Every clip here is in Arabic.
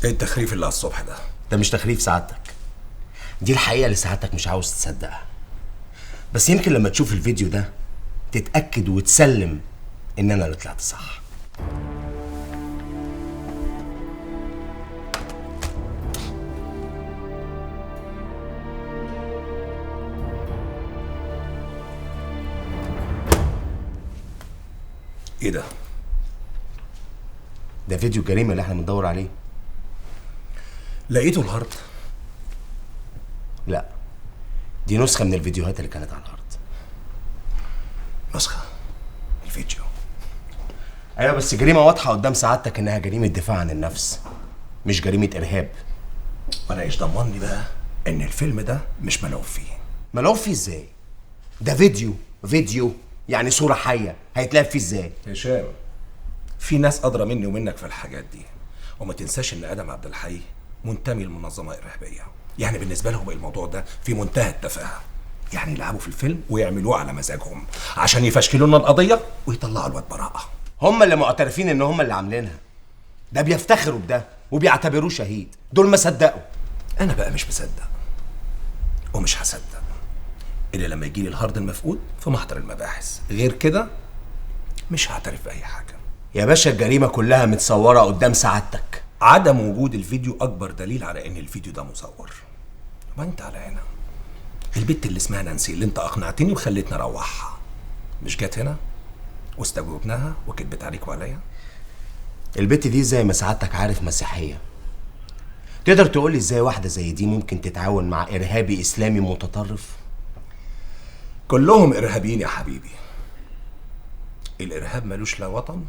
ايه التخريف اللي على الصبح ده؟ ده مش تخريف سعادتك، دي الحقيقة اللي سعادتك مش عاوز تصدقها. بس يمكن لما تشوف الفيديو ده تتأكد وتسلم إن أنا اللي طلعت صح. ايه ده؟ ده فيديو الجريمة اللي احنا بندور عليه. لقيته الهارد؟ لا، دي نسخة من الفيديوهات اللي كانت على الأرض. نسخة؟ الفيديو؟ أيوة، بس جريمة واضحة قدام سعادتك إنها جريمة دفاع عن النفس، مش جريمة إرهاب. وأنا إيش ضمني بقى إن الفيلم ده مش ملعوب فيه؟ ملعوب فيه إزاي؟ ده فيديو يعني صورة حية، هيتلعب فيه إزاي؟ هشام، في ناس أدرى مني ومنك في الحاجات دي، وما تنساش إن آدم عبد الحي منتمي لمنظمة إرهابية، يعني بالنسبة لهم الموضوع ده في منتهى التفاهة، يعني يلعبوا في الفيلم ويعملوه على مزاجهم عشان يفشكلوا لنا القضية ويطلعوا الواد براءة. هم اللي معترفين إن هم اللي عاملينها، ده بيفتخروا بده وبيعتبروه شهيد، دول ما صدقوا. أنا بقى مش مصدق ومش هصدق إلا لما يجيلي الهارد المفقود في محضر المباحث، غير كده مش هعترف بأي حاجة. يا باشا الجريمة كلها متصورة قدام سعادتك. عدم وجود الفيديو أكبر دليل على إن الفيديو ده مصور. ما أنت على هنا البت اللي اسمها نانسي اللي أنت أقنعتني وخليتني أروحها، مش جت هنا واستجوبناها وكدبت عليك وعليا؟ البت دي زي ما سعادتك عارف مسيحية. تقدر تقولي ازاي واحدة زي دي ممكن تتعاون مع إرهابي إسلامي متطرف؟ كلهم إرهابيين يا حبيبي. الإرهاب ملوش لا وطن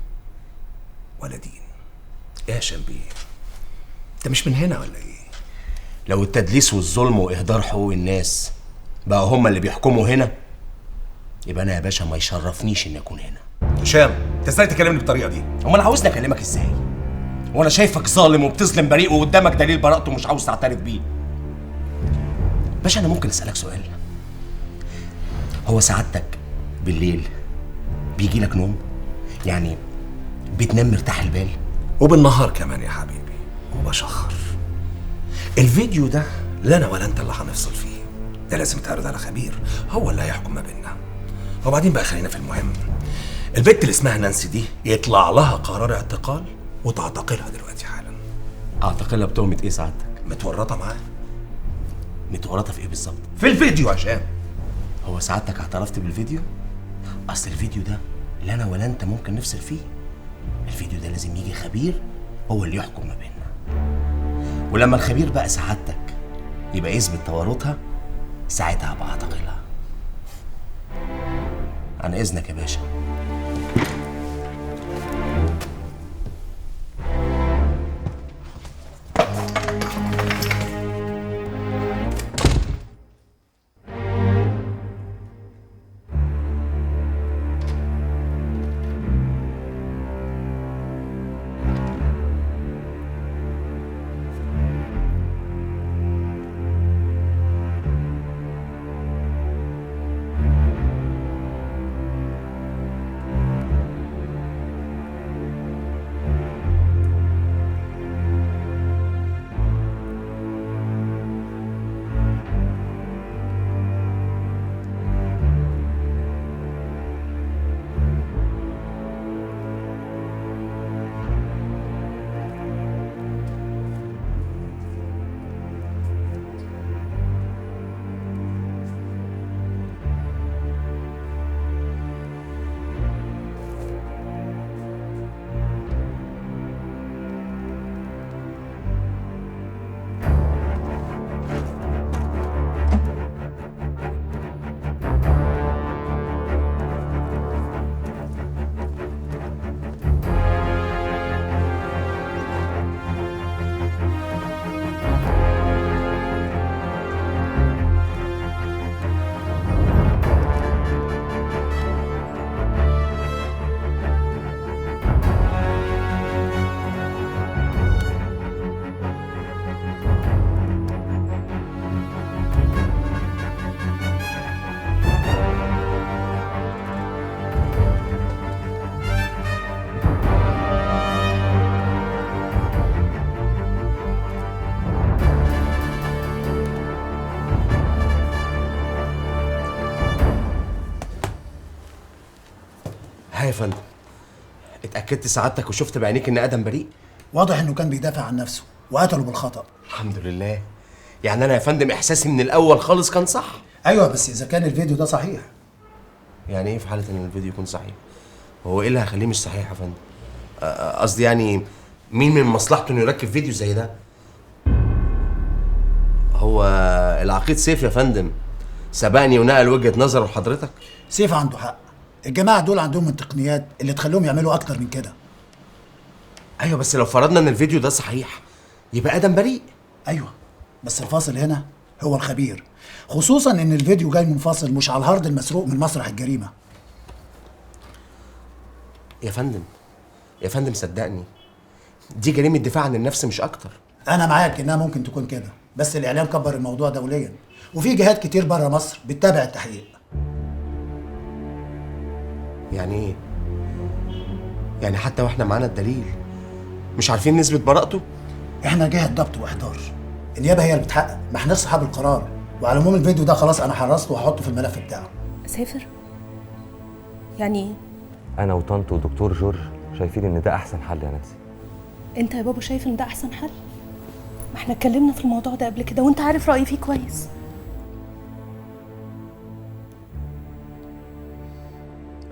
ولا دين. إيه يا شنبيه؟ أنت مش من هنا ولا إيه؟ لو التدليس والظلم وإهدار حقوق الناس بقى هما اللي بيحكموا هنا، يبقى أنا يا باشا ما يشرفنيش إني أكون هنا. هشام، أنت إزاي تكلمني بالطريقة دي؟ أمال أنا عاوزني أكلمك إزاي؟ وأنا شايفك ظالم وبتظلم بريء وقدامك دليل براءته ومش عاوز تعترف بيه. باشا أنا ممكن أسألك سؤال؟ هو سعادتك بالليل بيجي لك نوم؟ يعني بتنام مرتاح البال؟ وبالنهار كمان يا حبيبي، وبشخر. الفيديو ده لا انا ولا انت اللي هنفصل فيه، ده لازم يتعرض على خبير هو اللي هيحكم ما بيننا. وبعدين بقى خلينا في المهم، البت اللي اسمها نانسي دي يطلع لها قرار اعتقال وتعتقلها دلوقتي حالا. أعتقلها بتهمة إيه سعادتك؟ متورطه معاه. متورطة في إيه بالظبط؟ في الفيديو يا هشام. هو سعادتك اعترفت بالفيديو؟ أصل الفيديو ده لا أنا ولا أنت ممكن نفصل فيه. الفيديو ده لازم يجي خبير هو اللي يحكم ما بيننا، ولما الخبير بقى سعادتك يبقى يثبت تورطها، ساعتها هبقى اعتقلها. عن إذنك يا باشا. يا فندم؟ اتاكدت سعادتك وشفت بعينيك ان ادم بريء؟ واضح انه كان بيدافع عن نفسه وقتله بالخطأ. الحمد لله. يعني انا يا فندم احساسي من الاول خالص كان صح. ايوه بس اذا كان الفيديو ده صحيح. يعني ايه في حاله ان الفيديو يكون صحيح؟ هو ايه اللي هيخليه مش صحيح يا فندم؟ قصدي يعني مين من مصلحته انه يركب فيديو زي ده؟ هو العقيد سيف يا فندم سبقني ونقل وجهة نظره لحضرتك؟ سيف عنده حق، الجماعه دول عندهم التقنيات اللي تخليهم يعملوا اكتر من كده. ايوه بس لو فرضنا ان الفيديو ده صحيح يبقى ادم بريء. ايوه بس الفاصل هنا هو الخبير، خصوصا ان الفيديو جاي منفصل مش على الهارد المسروق من مسرح الجريمه. يا فندم صدقني دي جريمة دفاع عن النفس مش اكتر. انا معاك انها ممكن تكون كده، بس الاعلام كبر الموضوع دوليا وفي جهات كتير بره مصر بتتابع التحقيق. يعني ايه؟ يعني حتى واحنا معانا الدليل مش عارفين نثبت براءته؟ احنا جهه ضبط واحضار، النيابه هي اللي بتحقق، ما احناش صحاب القرار. وعلى العموم الفيديو ده خلاص انا حرصته وهحطه في الملف بتاعه. سافر؟ يعني ايه؟ انا وطنط ودكتور جورج شايفين ان ده احسن حل يا نانسي. انت يا بابا شايف ان ده احسن حل؟ ما احنا اتكلمنا في الموضوع ده قبل كده وانت عارف رايي فيه كويس.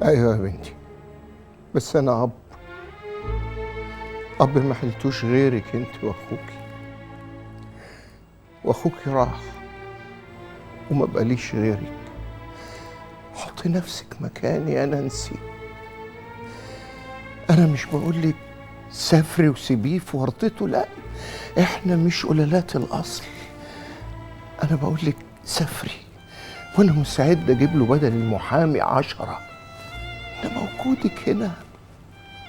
ايوه يا بنتي، بس انا اب ما حلتوش غيرك انت واخوكي راح وما بقاليش غيرك. حطي نفسك مكاني يا نانسي. انا مش بقولك سافري وسيبيه في ورطته، لا، احنا مش قلالات الاصل. انا بقولك سافري وانا مستعد اجيب له بدل المحامي 10. انما وجودك هنا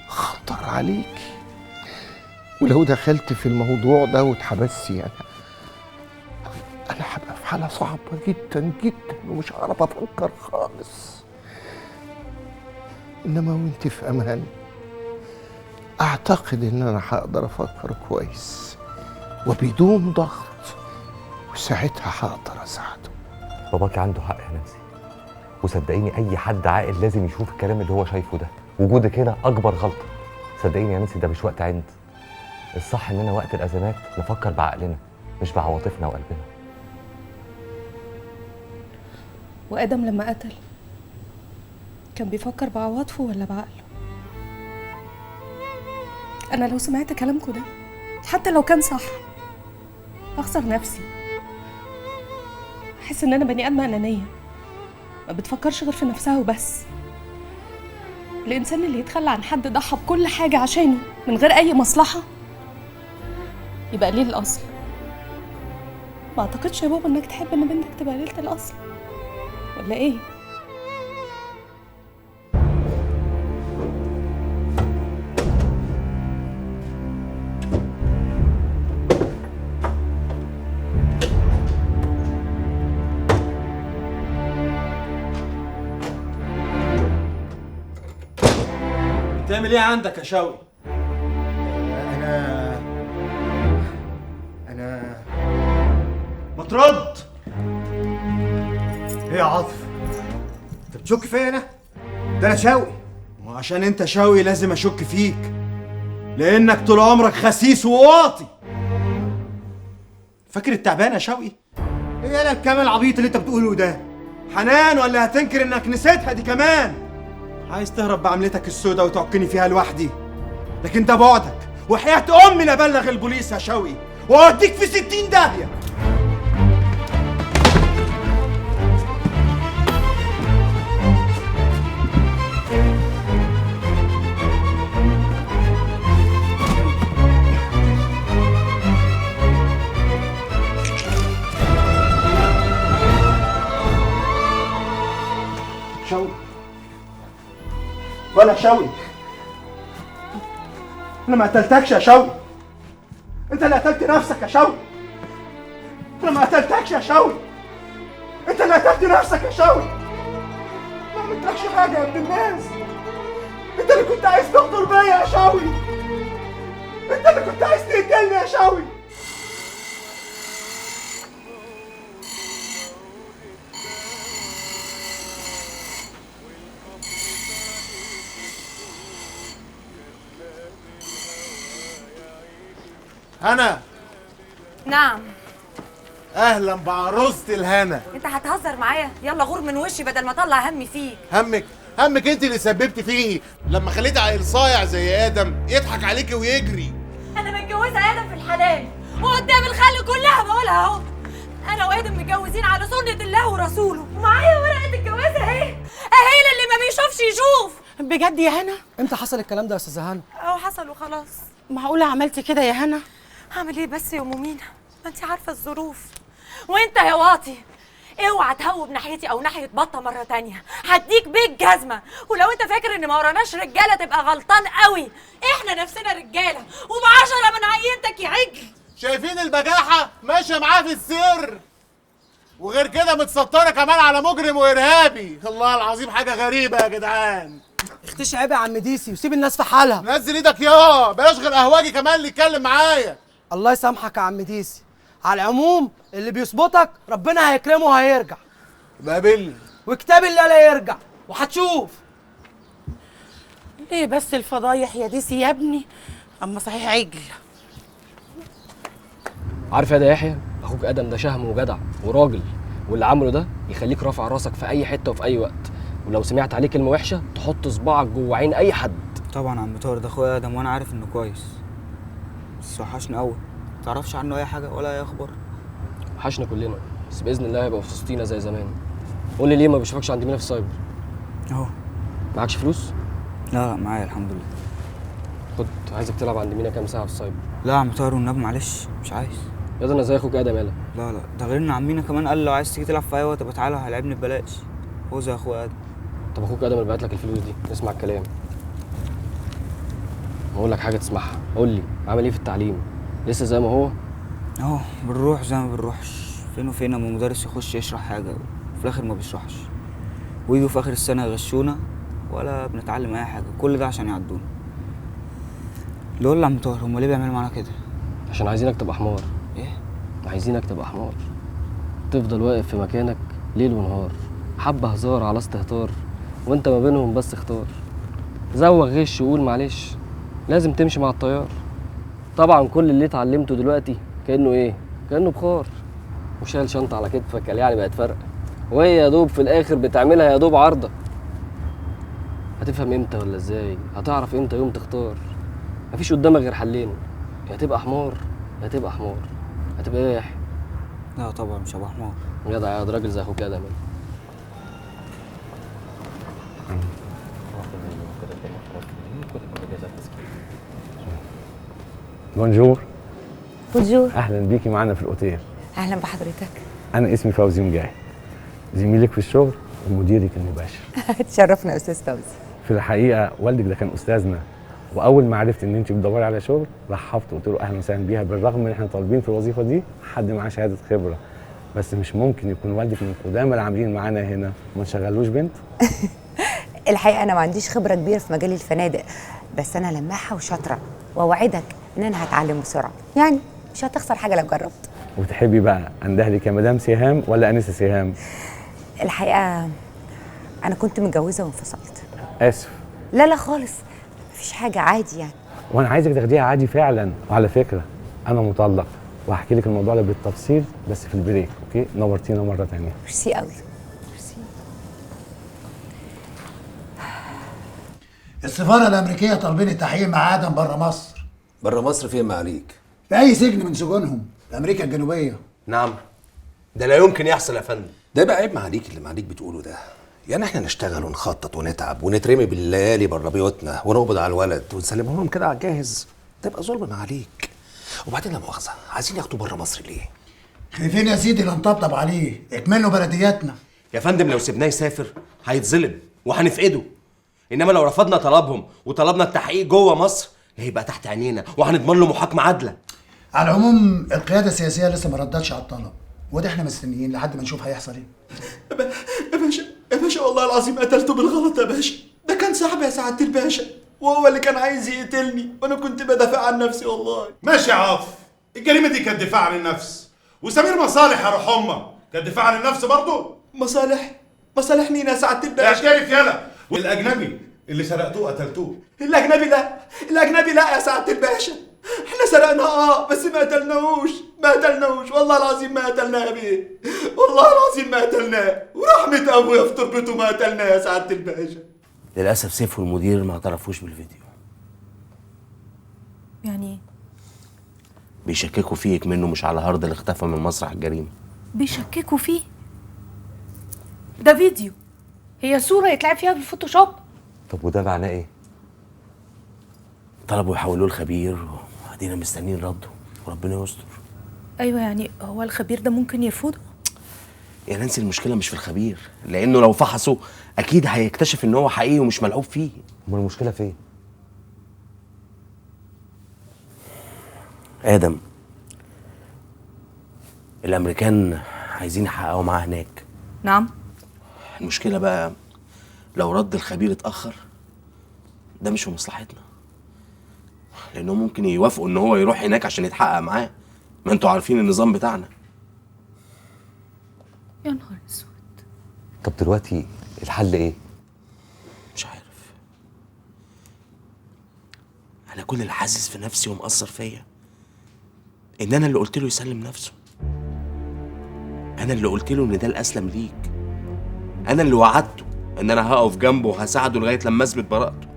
خطر عليكي، ولو دخلت في الموضوع ده واتحبستي انا هبقى في حاله صعبه جدا جدا ومش هعرف افكر خالص. انما وانت في امان اعتقد ان انا هقدر افكر كويس وبدون ضغط، وساعتها هقدر اساعده. باباكي عنده حق يا نانسي، وصدقيني اي حد عاقل لازم يشوف الكلام اللي هو شايفه ده. وجودك هنا اكبر غلطه. صدقيني يا نانسي ده مش وقت عند. الصح اننا وقت الازمات نفكر بعقلنا مش بعواطفنا وقلبنا. وادم لما قتل كان بيفكر بعواطفه ولا بعقله؟ انا لو سمعت كلامكم ده حتى لو كان صح هخسر نفسي، احس ان انا بني ادمه انانيه ما بتفكرش غير في نفسها وبس. الانسان اللي يتخلى عن حد ضحى بكل حاجه عشانه من غير اي مصلحه يبقى قليل الاصل. ما اعتقدش يا بابا انك تحب ان بنتك تبقى قليله الاصل، ولا ايه؟ بتعمل ايه عندك يا شوقي؟ أنا ما ترد. إيه يا عاطف؟ أنت بتشك فيا أنا؟ ده أنا شوقي. وعشان انت شوقي لازم اشك فيك، لانك طول عمرك خسيس وواطي. فاكر التعبان يا شوقي؟ إيه أنا الكلام العبيط اللي أنت بتقوله ده؟ حنان ولا هتنكر انك نسيتها دي كمان؟ عايز تهرب بعملتك السوداء وتعكني فيها لوحدي، لكن ده بعدك وحياة امي لابلغ البوليس يا شوقي واوديك في 60 داهية. شوقي ولا شوقي، انا ما قتلتكش يا شوقي، انت اللي قتلت نفسك يا شوقي. انا ما قتلتكش يا شوقي، انت اللي قتلت نفسك يا شوقي. ما عملتلكش حاجه يا ابن الناس، انت اللي كنت عايز تغدر بيا يا شوقي، انت اللي كنت عايز تقتلني يا شوقي. هنا. نعم. اهلا بعروسة الهنا. انت هتهزر معايا؟ يلا غور من وشي بدل ما اطلع همي فيك. همك انت اللي سببت فيه لما خليت عيل صايع زي ادم يضحك عليكي ويجري. انا متجوزه ادم في الحلال وقدام الخلق كلها بقولها اهو. انا وادم متجوزين على سنه الله ورسوله ومعايا ورقه الجواز اهي. اهي اللي ما بيشوفش يشوف. بجد يا هنا؟ امتى حصل الكلام ده يا استاذه هنا؟ اهو حصل وخلاص. معقوله عملتي كده يا هنا؟ هعمل ايه بس يا ام مينا؟ ما انت عارفه الظروف. وانت يا واطي اوعى تهوب ناحيتي او ناحيه بطه مره تانية، هديك بيك جزمه. ولو انت فاكر ان ما وراناش رجاله تبقى غلطان قوي. احنا نفسنا رجاله وب10 من عينتك يا عجل. شايفين البجاحه ماشيه معاه في السر، وغير كده متستره كمان على مجرم وارهابي. الله العظيم حاجه غريبه يا جدعان. اختشي عيب يا عم ديسي وسيب الناس في حالها. نزل ايدك يا بلاش غير قهواجي كمان اللي يتكلم معايا. الله يسامحك يا عم ديسي. على العموم اللي بيظبطك ربنا هيكرمه وهيرجع. بقابلني وكتاب الله لا يرجع وهتشوف. ليه بس الفضايح يا ديسي يا ابني؟ اما صحيح عجل. عارف يا ده يحيى، اخوك ادم ده شهم وجدع وراجل، واللي عمله ده يخليك رافع راسك في اي حته وفي اي وقت، ولو سمعت عليه كلمه وحشه تحط صباعك جوه عين اي حد. طبعا عم طارق ده اخويا ادم وانا عارف انه كويس، بس وحشني قوي. متعرفش عنه اي حاجه ولا اي اخبار؟ وحشنا كلنا، بس باذن الله هيبقى في وسطينا زي زمان. قول لي ليه ما بشوفكش عند مينا في السايبر؟ اهو. معكش فلوس؟ لا معايا الحمد لله. كنت عايزك تلعب عند مينا كام ساعه في السايبر. لا يا عم طارق والنبي معلش مش عايز. يا ده انا زي اخوك ادم. يالا لا ده غير ان عمينا كمان قال لو عايز تيجي تلعب في اي وقت ابقى تعالى هيلعبني ببلاش. هو زي اخويا ادم. طب اخوك ادم اللي بعت لك الفلوس دي اسمع الكلام. اقول لك حاجه تسمعها. قول لي عامل ايه في التعليم؟ لسه زي ما هو؟ اهو بنروح زي ما بنروحش، فين وفين اما مدرس يخش يشرح حاجه وفي الاخر ما بيشرحش، ويجوا في اخر السنه يغشونا ولا بنتعلم اي حاجه، كل ده عشان يعدونا. اللي يقول لي عم طاهر هم ليه بيعملوا معانا كده؟ عشان عايزينك تبقى حمار. ايه؟ عايزينك تبقى حمار، تفضل واقف في مكانك ليل ونهار، حبه هزار على استهتار، وانت ما بينهم بس اختار. زوغ غش وقول معلش، لازم تمشي مع التيار. طبعا كل اللي اتعلمته دلوقتي كانه ايه؟ كانه بخار، وشايل شنطه على كتفك يعني بقت فرق، وهي يا دوب في الاخر بتعملها يا دوب عارضه. هتفهم امتى ولا ازاي؟ هتعرف امتى يوم تختار؟ مفيش قدامك غير حلين، يا تبقى حمار يا تبقى حمار. هتبقى ايه يا يحيى؟ لا طبعا مش هبقى حمار. جدع يا راجل زي اخوك ادم. بونجور. بونجور. اهلا بيكي معانا في الاوتيل. اهلا بحضرتك. انا اسمي فوزي مجاهد، زميلك في الشغل ومديرك المباشر. تشرفنا يا استاذ فوزي. في الحقيقه والدك ده كان استاذنا، واول ما عرفت ان انت بتدوري على شغل رحبت وقلت له اهلا وسهلا بيها، بالرغم ان احنا طالبين في الوظيفه دي حد معاه شهاده خبره، بس مش ممكن يكون والدك من قدام العاملين معانا هنا وما نشغلوش بنت. الحقيقه انا ما عنديش خبره كبيره في مجال الفنادق، بس انا لماحه وشاطره، واوعدك ان انا هتعلم بسرعه، يعني مش هتخسر حاجه لو جربت. وتحبي بقى اندهلك يا مدام سهام ولا انسه سهام؟ الحقيقه انا كنت متجوزه وانفصلت. اسف. لا خالص، مفيش حاجه، عادي يعني. وانا عايزك تاخديها عادي فعلا. وعلى فكره انا مطلق وهحكي لك الموضوع ده بالتفصيل بس في البريك. اوكي؟ نورتينا مره ثانيه. ميرسي قوي. ميرسي. السفاره الامريكيه طالبين التحقيق مع ادم بره مصر. بره مصر فين معاليك؟ في اي سجن من سجونهم في امريكا الجنوبيه. نعم، ده لا يمكن يحصل يا فندم. ده بقى عيب معاليك اللي معاليك بتقوله ده. يعني احنا نشتغل ونخطط ونتعب ونترمي بالليالي بره بيوتنا ونقبض على الولد ونسلمه لهم كده على الجاهز، ده يبقى ظلم معاليك. وبعدين لا مؤاخذه، عايزين ياخدوا بره مصر ليه؟ خايفين يا سيدي لا نطبطب عليه اكملوا بلدياتنا. يا فندم لو سيبناه يسافر هيتظلم وهنفقده، انما لو رفضنا طلبهم وطلبنا التحقيق جوه مصر هيبقى تحت عينينا وهنضمن له محاكمه عادله. على العموم القياده السياسيه لسه ما ردتش على الطلب، وده احنا مستنيين لحد ما نشوف هيحصل ايه. يا باشا والله العظيم قتلته بالغلط يا باشا، ده كان صاحبي يا سعاده الباشا وهو اللي كان عايز يقتلني وانا كنت بدافع عن نفسي والله. ماشي يا عاطف، الجريمه دي كانت دفاع عن النفس، وسمير مصالح يا روح امك كانت دفاع عن النفس برضه. مصالح مين يا سعاده الباشا؟ يا شريف يلا. والاجنبي اللي سرقتوه قتلتوه. الاجنبي لا يا سعاده الباشا، احنا سرقنا بس ما قتلناهوش والله العظيم ما قتلناه يا بيه، والله العظيم ما قتلناه، ورحمة ابويا في تربته ما قتلناه يا سعادة الباشا. للاسف سيف والمدير ما اعترفوش بالفيديو. يعني ايه؟ بيشككوا فيك منه مش على هارد اللي اختفى من مسرح الجريمه. بيشككوا فيه؟ ده فيديو، هي صورة يتلعب فيها بالفوتوشوب. طب وده معناه ايه؟ طلبوا يحولوه لخبير وادينا مستنيين رده وربنا يستر. ايوه يعني هو الخبير ده ممكن يرفضه؟ يا نانسي المشكله مش في الخبير، لانه لو فحصه اكيد هيكتشف ان هو حقيقي ومش ملعوب فيه. امال المشكله فين؟ ادم، الامريكان عايزين يحققوا معاه هناك. نعم. المشكله بقى لو رد الخبير اتاخر ده مش في مصلحتنا، لانه ممكن يوافقوا ان هو يروح هناك عشان يتحقق معاه. ما انتوا عارفين النظام بتاعنا. يا نهار اسود. طب دلوقتي الحل ايه؟ مش عارف. انا كل اللي حاسس في نفسي ومأثر فيا ان انا اللي قلت له يسلم نفسه، انا اللي قلت له ان ده الاسلم ليك، انا اللي وعدته ان انا هقف جنبه وهساعده لغايه لما اثبت براءته.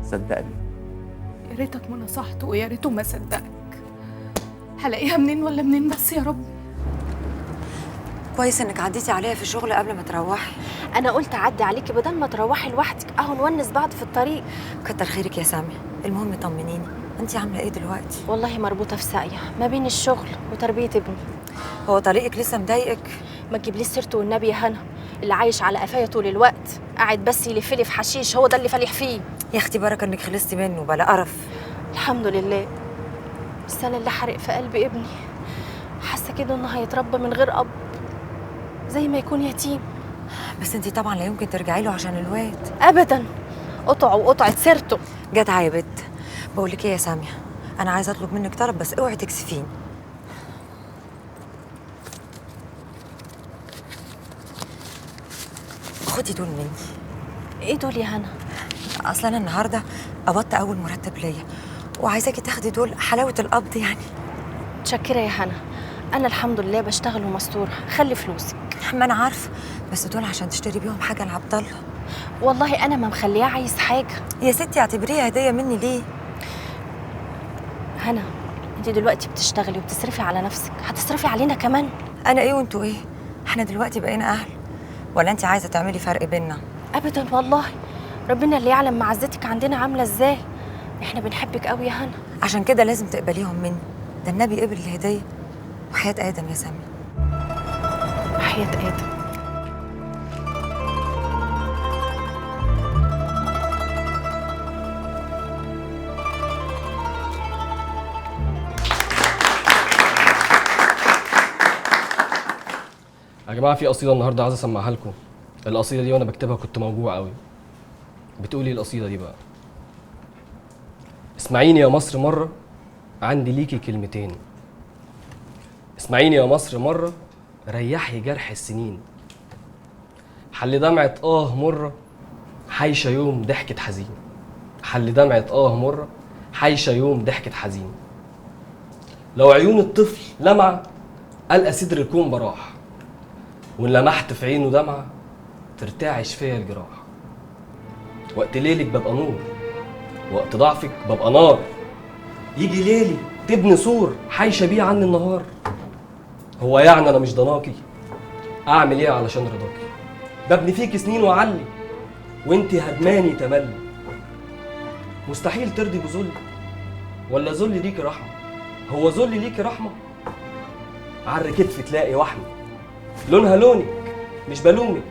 صدقني يا ريتك ما نصحته ويا ريته ما صدقك. هلاقيها منين ولا منين بس يا رب. كويس انك عديتي عليها في الشغل قبل ما تروحي. انا قلت اعدي عليكي بدل ما تروحي لوحدك، اهو نونس بعض في الطريق. كتر خيرك يا سامية. المهم طمنيني، انت عامله ايه دلوقتي؟ والله مربوطه في ساقيه ما بين الشغل وتربيه ابني. هو طريقك لسه مضايقك؟ ما تجيبليش سيرته والنبي يا هنا، اللي عايش على قفايا طول الوقت قاعد بس يلف لي في حشيش، هو ده اللي فالح فيه. يا اختي بركه انك خلصتي منه بلا قرف. الحمد لله. بس انا اللي حرق في قلب ابني، حاسه كده انه هيتربى من غير اب زي ما يكون يتيم. بس انت طبعا لا يمكن ترجعي له عشان الواد. ابدا، قطعه وقطعه سيرته. جدعه يا بت. بقول لك ايه يا ساميه، انا عايزه اطلب منك طلب بس اوعي تكسفيني. خدي دول مني. ايه دول يا هنا؟ اصلا انا النهارده قبضت اول مرتب ليا وعايزاكي تاخدي دول حلاوه القبض يعني. متشكره يا هنا، انا الحمد لله بشتغل ومستوره، خلي فلوسك. ما انا عارفه، بس دول عشان تشتري بيهم حاجه لعبد الله. والله انا ما مخلياه عايز حاجه. يا ستي اعتبريها هديه مني. ليه هنا؟ انت دلوقتي بتشتغلي وبتصرفي على نفسك، هتصرفي علينا كمان؟ انا ايه وانتوا ايه؟ احنا دلوقتي بقينا اهل، ولا انت عايزه تعملي فرق بيننا؟ ابدا والله، ربنا اللي يعلم معزتك عندنا عامله ازاي. احنا بنحبك قوي يا هنا. عشان كده لازم تقبليهم مني، ده النبي قبل الهديه. وحياه ادم يا سامي. وحياه ادم. يا جماعه في قصيده النهارده عايز اسمعها لكم. القصيده دي وانا بكتبها كنت موجوع قوي. بتقول ايه القصيده دي بقى؟ اسمعيني يا مصر مره عندي ليكي كلمتين. اسمعيني يا مصر مره ريحي جرح السنين. حل دمعه مره حايشه يوم ضحكه حزين. حل دمعه مره حايشه يوم ضحكه حزين. لو عيون الطفل لمعه ألقى صدر الكون براح، وإن لمحت في عينه دمعة ترتعش فيا الجراح. وقت ليلك ببقى نور، وقت ضعفك ببقى نار. يجي ليلي تبني سور حايشة بيه عني النهار. هو يعني أنا مش ضناكي؟ أعمل إيه علشان رضاكي؟ ببني فيك سنين وأعلي وإنتي هدماني تملي. مستحيل ترضي بذل، ولا ذل ليكي رحمة؟ هو ذل ليكي رحمة؟ عر كتف تلاقي وحمة لونها لونك، مش بلومك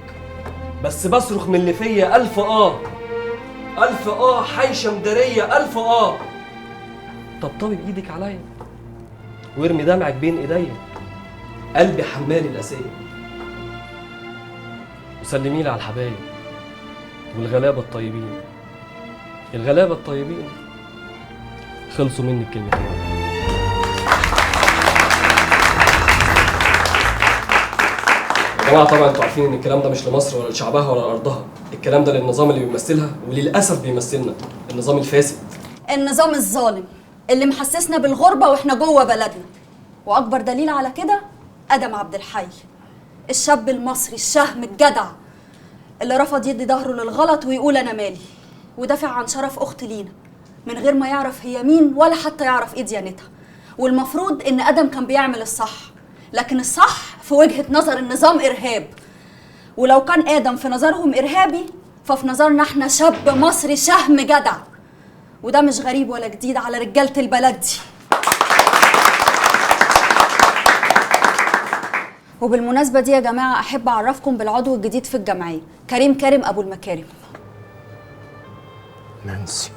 بس بصرخ من اللي فيا ألف ألف حايشة مدارية ألف طبطبي بإيدك عليا وارمي دمعك بين إيديا. قلبي حمال الأسية. وسلميلي على الحبايب والغلابة الطيبين. الغلابة الطيبين خلصوا مني الكلمتين. جماعه طبعا انتوا عارفين ان الكلام ده مش لمصر ولا لشعبها ولا لارضها، الكلام ده للنظام اللي بيمثلها وللاسف بيمثلنا، النظام الفاسد، النظام الظالم اللي محسسنا بالغربه واحنا جوه بلدنا. واكبر دليل على كده ادم عبد الحي، الشاب المصري الشهم الجدع اللي رفض يدي ظهره للغلط ويقول انا مالي، ودافع عن شرف اخت لينا من غير ما يعرف هي مين ولا حتى يعرف ايه ديانتها. والمفروض ان ادم كان بيعمل الصح، لكن الصح في وجهة نظر النظام ارهاب. ولو كان ادم في نظرهم ارهابي، ففي نظرنا احنا شاب مصري شهم جدع. وده مش غريب ولا جديد على رجالة البلد دي. وبالمناسبة دي يا جماعة أحب أعرفكم بالعضو الجديد في الجمعية، كريم أبو المكارم. نانسي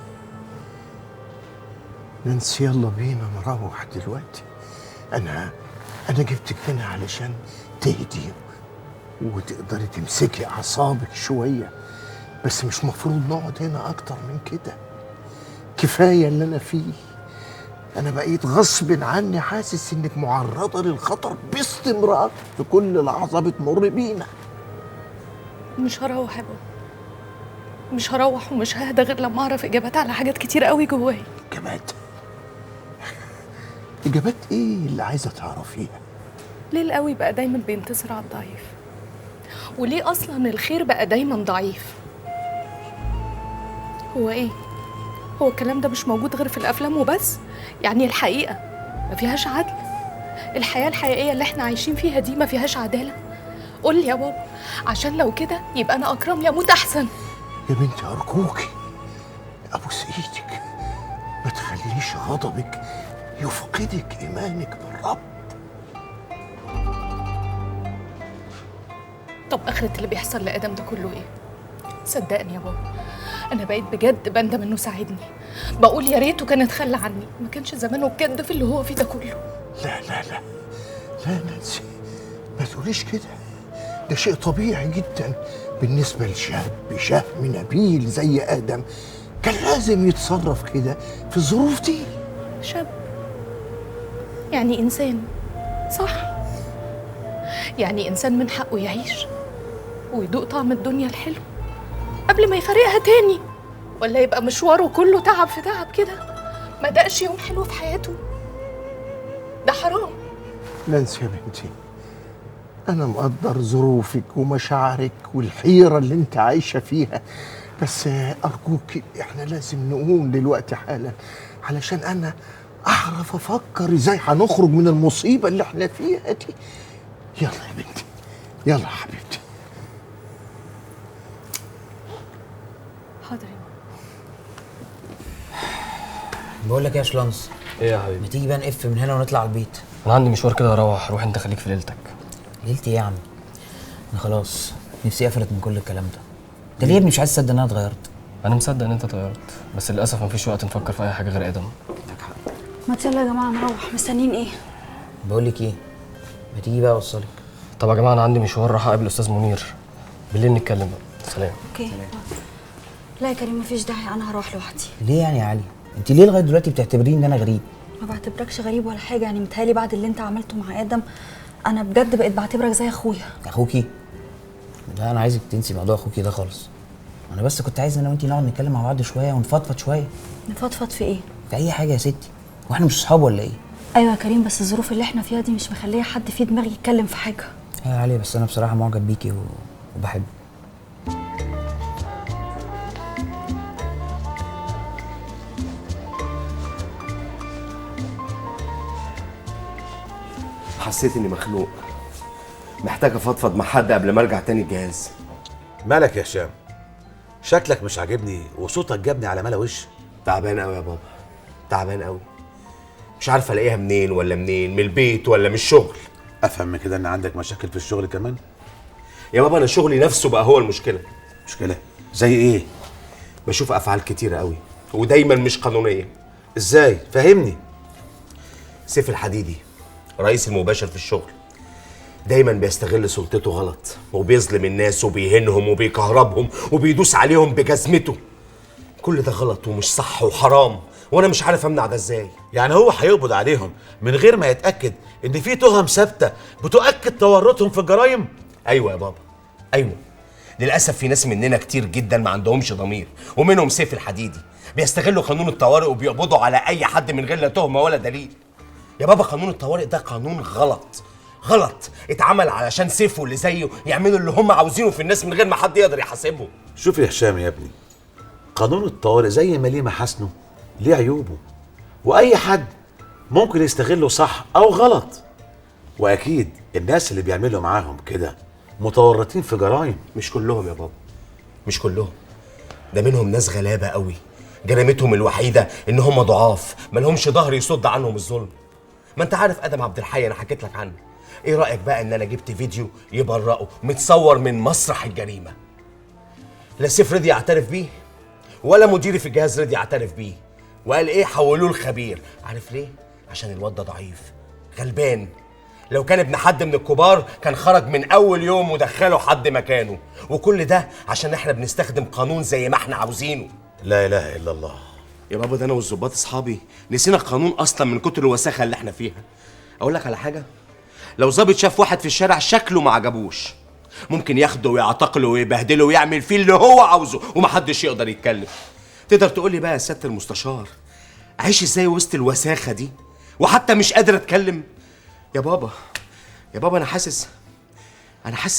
يلا بينا نروح دلوقتي. أنا جبتك هنا علشان تهدي وتقدري تمسكي أعصابك شوية، بس مش مفروض نقعد هنا أكتر من كده. كفاية اللي أنا فيه. أنا بقيت غصب عني حاسس إنك معرضة للخطر باستمرار في كل لحظة بتمر بينا. مش هروح يا بابا، مش هروح ومش ههدى غير لما أعرف إجابات على حاجات كتير قوي جوايا. إجابات إيه اللي عايزة تعرفيها؟ ليه القوي بقى دايما بينتصر على الضعيف؟ وليه أصلا الخير بقى دايما ضعيف؟ هو إيه؟ هو الكلام ده مش موجود غير في الأفلام وبس؟ يعني الحقيقة ما فيهاش عدل؟ الحياة الحقيقية اللي احنا عايشين فيها دي ما فيهاش عدالة؟ قول لي يا بابا، عشان لو كده يبقى أنا أكرم لي أموت أحسن. يا بنتي أرجوكي أبوس إيدك، ما تخليش غضبك يفقدك إيمانك بالرب. طب آخرة اللي بيحصل لآدم ده كله إيه؟ صدقني يا بابا، أنا بقيت بجد بندم إنه ساعدني، بقول يا ريته كان اتخلى عني، ما كانش زمانه بجد في اللي هو فيه ده كله. لا نانسي، ما تقوليش كده، ده شيء طبيعي جدا بالنسبة لشاب شهم نبيل زي آدم، كان لازم يتصرف كده في الظروف دي. شاب يعني إنسان، صح؟ يعني إنسان من حقه يعيش ويدوق طعم الدنيا الحلو قبل ما يفارقها تاني، ولا يبقى مشواره كله تعب في تعب كده ما دقش يوم حلو في حياته؟ ده حرام. نانسي يا بنتي، أنا مقدر ظروفك ومشاعرك والحيرة اللي أنت عايشة فيها، بس أرجوك إحنا لازم نقوم دلوقتي حالا علشان أنا أعرف أفكر إزاي هنخرج من المصيبة اللي إحنا فيها دي. يلا يا بنتي، يلا يا حبيبتي. حاضر. بقول لك يا شلانس، ايه يا حبيبي؟ ما تيجي بقى نقف من هنا ونطلع على البيت؟ انا عندي مشوار كده اروح، روح انت خليك في ليلتك. ليلتي ايه يا عم؟ انا خلاص نفسي قفلت من كل الكلام ده. انت ليه يا ابني مش عايز تصدق ان انا اتغيرت؟ انا مصدق ان انت اتغيرت، بس للاسف مفيش وقت نفكر في اي حاجه غير ادم. ما يلا يا جماعه نروح، مستنيين ايه؟ بقول لك ايه، ما تيجي بقى اوصلك. طب يا جماعه انا عندي مشوار، راح اقابل استاذ منير، بالليل نتكلم بقى. سلام. اوكي. لا يا كريم مفيش داعي، انا هروح لوحدي. ليه يعني يا علي؟ انت ليه لغايه دلوقتي بتعتبريني ان انا غريب؟ ما بعتبركش غريب ولا حاجه، يعني متهيألي بعد اللي انت عملته مع ادم انا بجد بقيت بعتبرك زي اخويا. اخوكي؟ لا انا عايزك تنسي موضوع اخوكي ده خالص. انا بس كنت عايز انا وانتي نقعد نتكلم مع بعض شويه ونفضفض شويه. نفضفض في ايه؟ في اي حاجه يا ستي، واحنا مش اصحاب ولا ايه؟ ايوه يا كريم، بس الظروف اللي احنا فيها دي مش مخليه حد في دماغي يتكلم في حاجه. يا علي بس انا بصراحه معجب بيكي وبحبك. حسيت اني مخنوق، محتاج افضفض مع حد قبل ما ارجع تاني الجهاز. مالك يا هشام؟ شكلك مش عاجبني وصوتك جابني على ملا وش. تعبان قوي يا بابا، تعبان قوي، مش عارف الاقيها منين ولا منين، من البيت ولا من الشغل. افهم من كده ان عندك مشاكل في الشغل كمان؟ يا بابا انا شغلي نفسه بقى هو المشكله. مشكله زي ايه؟ بشوف افعال كتيره قوي ودايما مش قانونيه. ازاي؟ فهمني. سيف الحديدي رئيس المباشر في الشغل دايما بيستغل سلطته غلط، وبيظلم الناس وبيهينهم وبيكهربهم وبيدوس عليهم بجزمته. كل ده غلط ومش صح وحرام، وانا مش عارف امنع ده ازاي. يعني هو هيقبض عليهم من غير ما يتاكد ان في تهم ثابته بتؤكد تورطهم في الجرائم؟ ايوه يا بابا، ايوه. للاسف في ناس مننا كتير جدا ما عندهمش ضمير، ومنهم سيف الحديدي بيستغلوا قانون الطوارئ وبيقبضوا على اي حد من غير لا تهمه ولا دليل. يا بابا قانون الطوارئ ده قانون غلط اتعمل علشان سيف واللي زيه يعملوا اللي هم عاوزينه في الناس من غير ما حد يقدر يحاسبهم. شوف يا هشام يا ابني، قانون الطوارئ زي ما ليه محاسنه ليه عيوبه، واي حد ممكن يستغله صح او غلط، واكيد الناس اللي بيعملوا معاهم كده متورطين في جرائم. مش كلهم يا بابا، مش كلهم، ده منهم ناس غلابه قوي جريمتهم الوحيده ان هم ضعاف مالهمش ظهر يصد عنهم الظلم. ما انت عارف ادم عبد الحي، انا حكيت لك عنه. ايه رايك بقى ان انا جبت فيديو يبرئه متصور من مسرح الجريمه؟ لا سيف رضي يعترف بيه ولا مديري في الجهاز رضي يعترف بيه، وقال ايه حولوه الخبير. عارف ليه؟ عشان الواد ده ضعيف غلبان. لو كان ابن حد من الكبار كان خرج من اول يوم ودخله حد مكانه، وكل ده عشان احنا بنستخدم قانون زي ما احنا عاوزينه. لا اله الا الله يا بابا، ده انا والظباط اصحابي نسينا القانون اصلا من كتر الوساخه اللي احنا فيها. اقول لك على حاجه، لو ظابط شاف واحد في الشارع شكله ما عجبوش ممكن ياخده ويعتقله ويبهدله ويعمل فيه اللي هو عاوزه ومحدش يقدر يتكلم. تقدر تقول لي بقى يا سياده المستشار عايش ازاي وسط الوساخه دي وحتى مش قادر اتكلم؟ يا بابا انا حاسس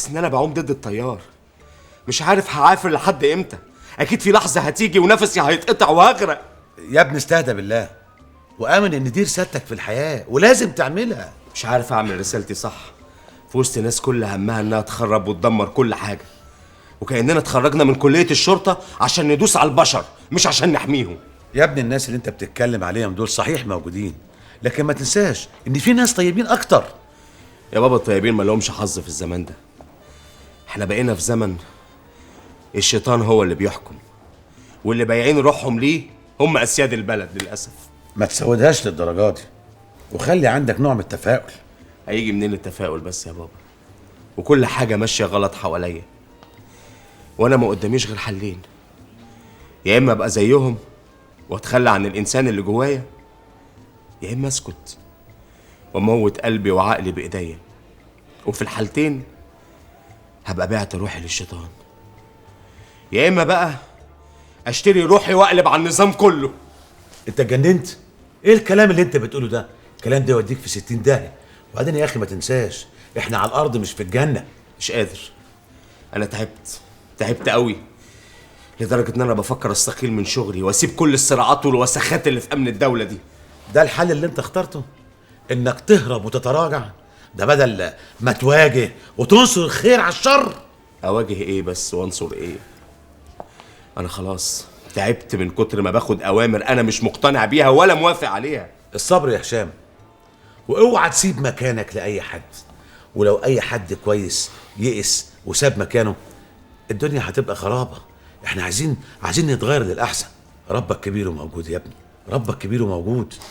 ان انا بعوم ضد التيار، مش عارف هعافر لحد امتى. اكيد في لحظه هتيجي ونفسي هيتقطع وهغرق. يا ابني استهدى بالله وامن ان دي رسالتك في الحياه ولازم تعملها. مش عارف اعمل رسالتي صح في وسط ناس كل همها انها تخرب وتدمر كل حاجه، وكاننا اتخرجنا من كليه الشرطه عشان ندوس على البشر مش عشان نحميهم. يا ابني الناس اللي انت بتتكلم عليهم دول صحيح موجودين، لكن ما تنساش ان في ناس طيبين اكتر. يا بابا الطيبين ما لهمش حظ في الزمان ده. احنا بقينا في زمن الشيطان هو اللي بيحكم، واللي بايعين روحهم ليه هم اسياد البلد للاسف. ما تسودهاش للدرجه دي وخلي عندك نوع من التفاؤل. هيجي منين التفاؤل بس يا بابا؟ وكل حاجه ماشيه غلط حواليا، وانا ما قداميش غير حلين، يا اما ابقى زيهم واتخلى عن الانسان اللي جوايا، يا اما اسكت واموت قلبي وعقلي بايديا، وفي الحالتين هبقى بعت روحي للشيطان، يا اما بقى اشتري روحي واقلب على النظام كله. انت اتجننت؟ ايه الكلام اللي انت بتقوله ده؟ الكلام ده يوديك في 60 داهيه. وبعدين يا اخي ما تنساش احنا على الارض مش في الجنه. مش قادر، انا تعبت قوي لدرجه ان انا بفكر استقيل من شغلي واسيب كل الصراعات والوسخات اللي في امن الدوله دي. ده الحل اللي انت اخترته؟ انك تهرب وتتراجع؟ ده بدل ما تواجه وتنصر الخير على الشر. اواجه ايه بس وانصر ايه؟ انا خلاص تعبت من كتر ما باخد اوامر انا مش مقتنع بيها ولا موافق عليها. الصبر يا هشام، واوعى تسيب مكانك لاي حد. ولو اي حد كويس يئس وساب مكانه الدنيا هتبقى خرابه. احنا عايزين نتغير للاحسن. ربك كبير وموجود يا ابني، ربك كبير وموجود.